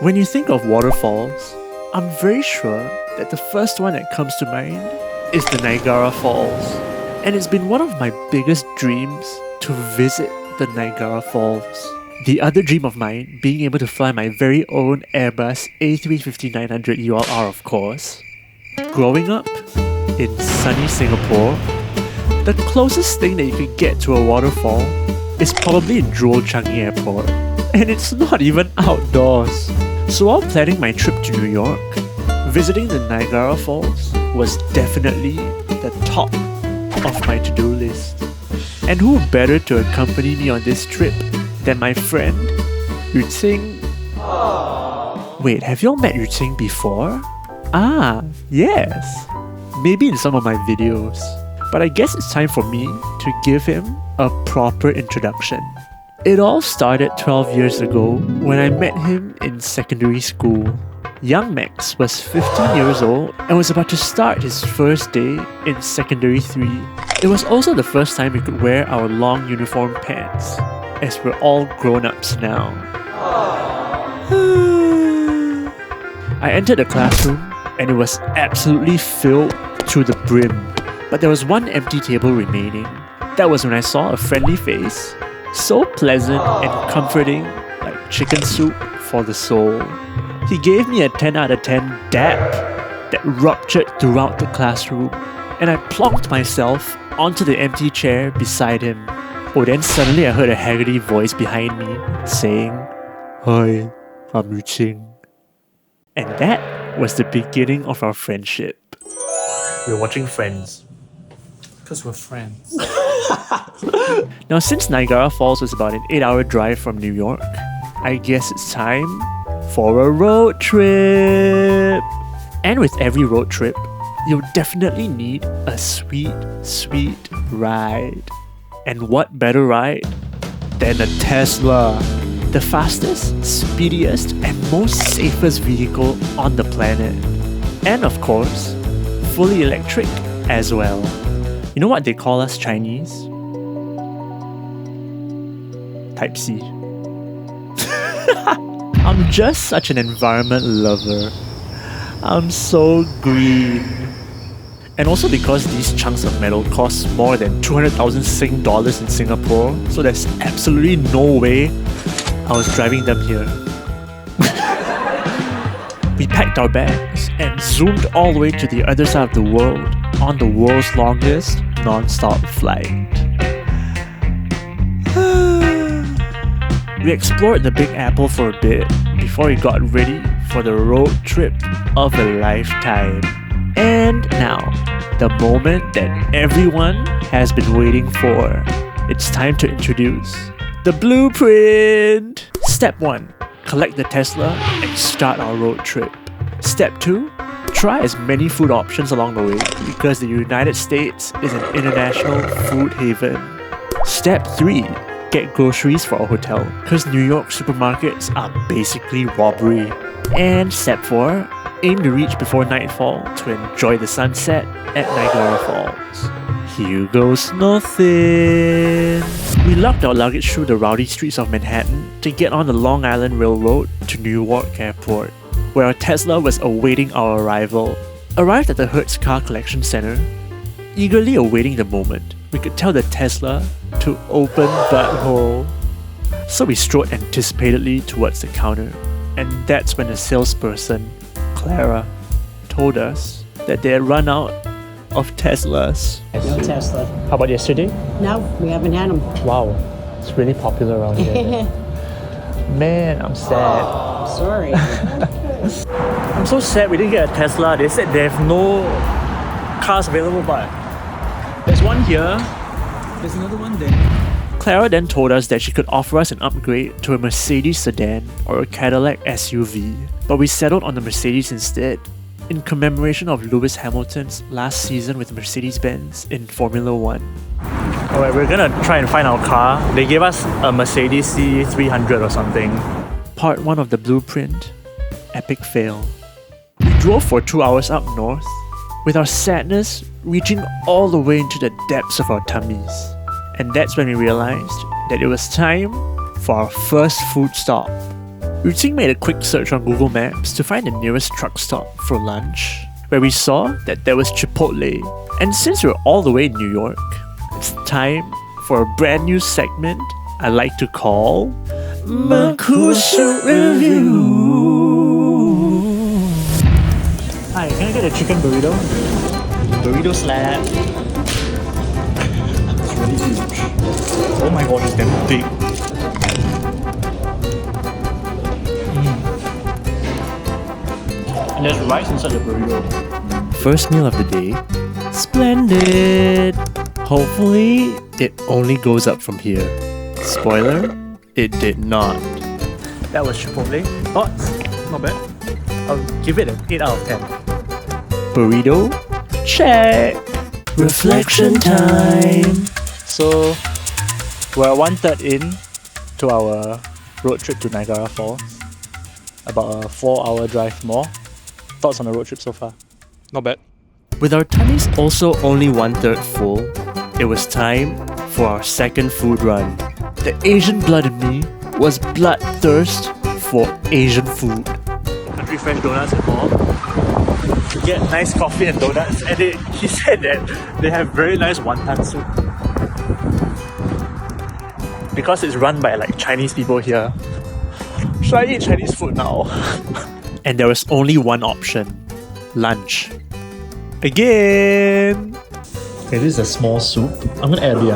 When you think of waterfalls, I'm very sure that the first one that comes to mind is the Niagara Falls. And it's been one of my biggest dreams to visit the Niagara Falls. The other dream of mine being able to fly my very own Airbus A350-900 ULR, of course. Growing up in sunny Singapore, the closest thing that you could get to a waterfall is probably in Jewel Changi Airport. And it's not even outdoors. So while planning my trip to New York, visiting the Niagara Falls was definitely the top of my to-do list. And who better to accompany me on this trip than my friend, Yu Qing? Wait, have you all met Yu Qing before? Ah, yes. Maybe in some of my videos. But I guess it's time for me to give him a proper introduction. It all started 12 years ago when I met him in secondary school. Young Max was 15 years old and was about to start his first day in secondary 3. It was also the first time we could wear our long uniform pants, as we're all grown-ups now. I entered the classroom and it was absolutely filled to the brim. But there was one empty table remaining. That was when I saw a friendly face, so pleasant and comforting, like chicken soup for the soul. He gave me a 10 out of 10 dap that ruptured throughout the classroom, and I plonked myself onto the empty chair beside him. Oh, then suddenly I heard a haggerty voice behind me saying, "Hi, I'm Yu Qing." And that was the beginning of our friendship. We're watching Friends. Because we're friends. Now, since Niagara Falls was about an 8-hour drive from New York, I guess it's time for a road trip. And with every road trip, you'll definitely need a sweet, sweet ride. And what better ride than a Tesla? The fastest, speediest, and most safest vehicle on the planet. And of course, fully electric as well. You know what they call us Chinese? Type C. I'm just such an environment lover. I'm so green. And also because these chunks of metal cost more than 200,000 Sing dollars in Singapore, so there's absolutely no way I was driving them here. We packed our bags and zoomed all the way to the other side of the world on the world's longest non-stop flight. We explored the Big Apple for a bit before we got ready for the road trip of a lifetime. And now, the moment that everyone has been waiting for. It's time to introduce the blueprint! Step 1. Collect the Tesla and start our road trip. Step 2. Try as many food options along the way because the United States is an international food haven. Step 3. Get groceries for our hotel because New York supermarkets are basically robbery. And Step 4. Aim to reach before nightfall to enjoy the sunset at Niagara Falls. Here goes nothing. We lugged our luggage through the rowdy streets of Manhattan to get on the Long Island Railroad to Newark Airport, where our Tesla was awaiting our arrival. Arrived at the Hertz Car Collection Center, eagerly awaiting the moment we could tell the Tesla to open butthole. So we strode anticipatedly towards the counter, and that's when the salesperson, Clara, told us that they had run out of Teslas. No Tesla. How about yesterday? No, we haven't had them. Wow, it's really popular around here. Man, I'm sad. Sorry. I'm so sad we didn't get a Tesla. They said they have no cars available, but there's one here. There's another one there. Clara then told us that she could offer us an upgrade to a Mercedes sedan or a Cadillac SUV, but we settled on the Mercedes instead, in commemoration of Lewis Hamilton's last season with Mercedes-Benz in Formula 1. Alright, we're gonna try and find our car. They gave us a Mercedes C300 or something. Part 1 of the blueprint. Epic fail. We drove for 2 hours up north, with our sadness reaching all the way into the depths of our tummies. And that's when we realized that it was time for our first food stop. Yuqing made a quick search on Google Maps to find the nearest truck stop for lunch, where we saw that there was Chipotle. And since we're all the way in New York, it's time for a brand new segment I like to call MEKUSIU Review. Hi, can I get a chicken burrito? Burrito slab. It's really huge. Oh my god, it's damn big. And there's rice inside the burrito. First meal of the day. Splendid! Hopefully, it only goes up from here. Spoiler, it did not. That was Chipotle. Thoughts? Not bad. I'll give it an 8 out of 10. Burrito? Check! Reflection time! So, we're 1/3 in to our road trip to Niagara Falls. About a 4-hour drive more. Thoughts on the road trip so far? Not bad. With our tummies also only 1/3 full, it was time for our second food run. The Asian blood in me was bloodthirst for Asian food. Country Fresh Donuts and all. To get nice coffee and donuts, and he said that they have very nice wonton soup. Because it's run by like Chinese people here, should I eat Chinese food now? And there was only one option: lunch. Again! Okay, this is a small soup. I'm gonna add a bit.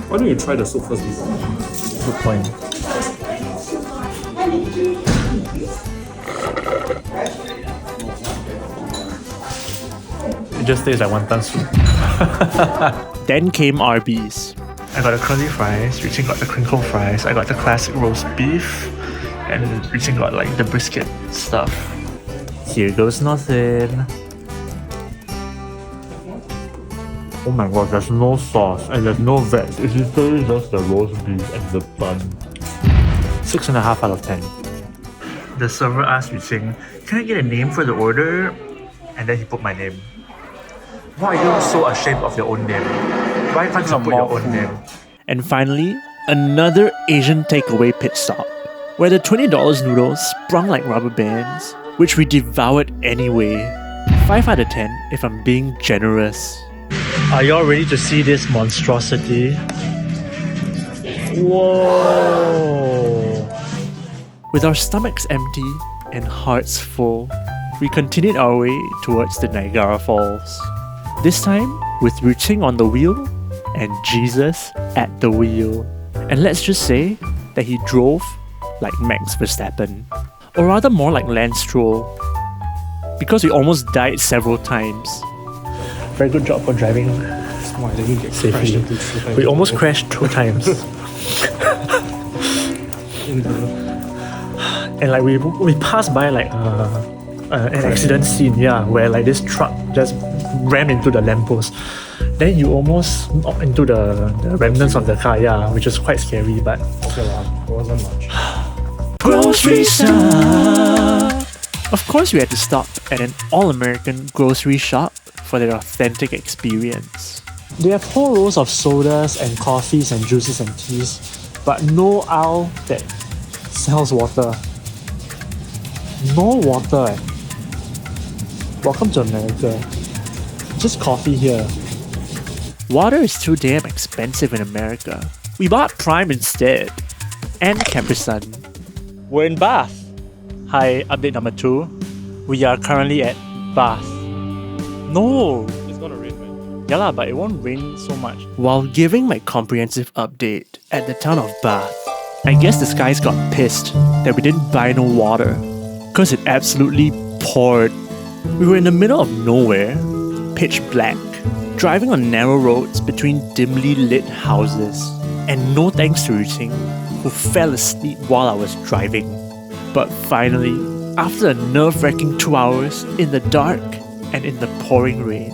Why don't you try the soup first? Good point. It just tastes like wonton soup. Then came Arby's. I got the curly fries, Richie got the crinkle fries, I got the classic roast beef, and Richie got like the brisket stuff. Here goes nothing. Oh my god, there's no sauce and there's no veg. It's literally just the roast beef and the bun. 6.5 out of 10. The server asked Yuqing, "Can I get a name for the order?" And then he put my name. Why are you so ashamed of your own name? Why can't you put your own name? And finally, another Asian takeaway pit stop, where the $20 noodles sprung like rubber bands, which we devoured anyway. 5 out of 10 if I'm being generous. Are y'all ready to see this monstrosity? Whoa! With our stomachs empty and hearts full, we continued our way towards the Niagara Falls. This time with Yuqing on the wheel and Jesus at the wheel. And let's just say that he drove like Max Verstappen, or rather more like Lance Stroll, because we almost died several times. Very good job for driving safely. We almost crashed 2 times. And like we passed by like an accident scene, yeah, where like this truck just rammed into the lamppost. Then you almost knocked into the remnants of the car, yeah, which was quite scary, but Okay lah, it wasn't much. grocery shop! Of course we had to stop at an all-American grocery shop for their authentic experience. They have whole rows of sodas and coffees and juices and teas, but no aisle that sells water. No water. Welcome to America. Just coffee here. Water is too damn expensive in America. We bought Prime instead. And Capri Sun. We're in Bath. Hi, update number 2. We are currently at Bath. No! It's gonna rain, man. Yeah lah, but it won't rain so much. While giving my comprehensive update at the town of Bath, I guess the skies got pissed that we didn't buy no water, cause it absolutely poured. We were in the middle of nowhere, pitch black, driving on narrow roads between dimly lit houses, and no thanks to Yuqing, who fell asleep while I was driving. But finally, after a nerve-wracking 2 hours in the dark and in the pouring rain,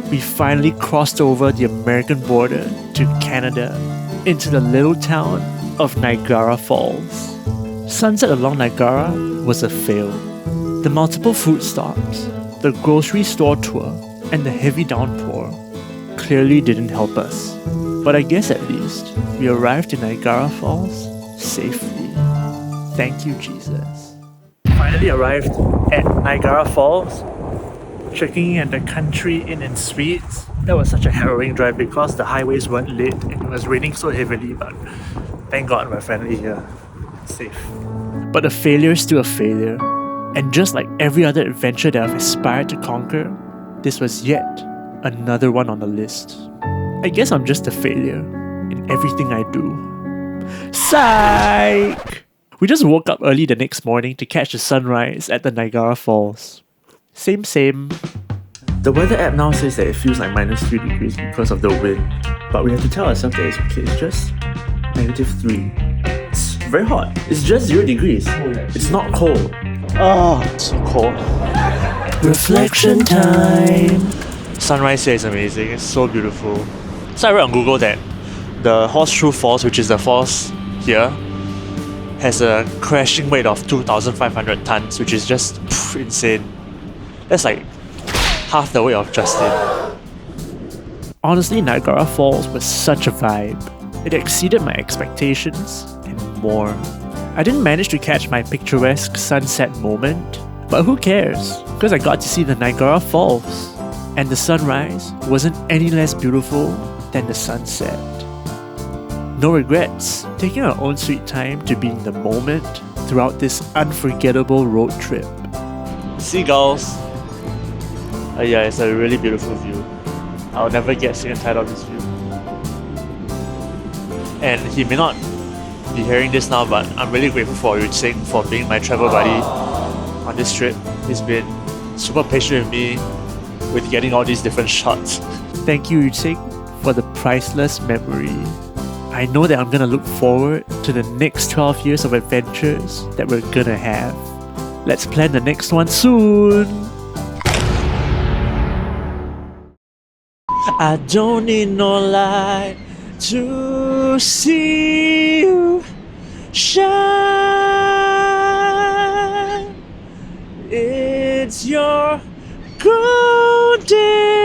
we finally crossed over the American border to Canada, into the little town of Niagara Falls. Sunset along Niagara was a fail. The multiple food stops, the grocery store tour, and the heavy downpour clearly didn't help us. But I guess at least we arrived in Niagara Falls safely. Thank you, Jesus. finally arrived at Niagara Falls, checking in at the Country Inn and Suites. That was such a harrowing drive because the highways weren't lit and it was raining so heavily, but thank God we're finally here. Safe. But a failure is still a failure. And just like every other adventure that I've aspired to conquer, this was yet another one on the list. I guess I'm just a failure in everything I do. Psych! We just woke up early the next morning to catch the sunrise at the Niagara Falls. Same. The weather app now says that it feels like -3 degrees because of the wind, but we have to tell ourselves that it's okay, it's just -3. It's very hot. It's just 0 degrees. It's not cold. Oh, it's so cold. Reflection time. Sunrise here is amazing. It's so beautiful. So I read on Google that the Horseshoe Falls, which is the falls here, has a crashing weight of 2,500 tons, which is just insane. That's like half the weight of Justin. Honestly, Niagara Falls was such a vibe. It exceeded my expectations and more. I didn't manage to catch my picturesque sunset moment, but who cares? Because I got to see the Niagara Falls, and the sunrise wasn't any less beautiful than the sunset. No regrets, taking our own sweet time to be in the moment throughout this unforgettable road trip. Seagulls. Yeah, it's a really beautiful view. I'll never get sick and tired of this view. And he may not be hearing this now, but I'm really grateful for Yuching for being my travel buddy on this trip. He's been super patient with me with getting all these different shots. Thank you, Yuching, for the priceless memory. I know that I'm gonna look forward to the next 12 years of adventures that we're gonna have. Let's plan the next one soon! I don't need no light to see you shine. It's your golden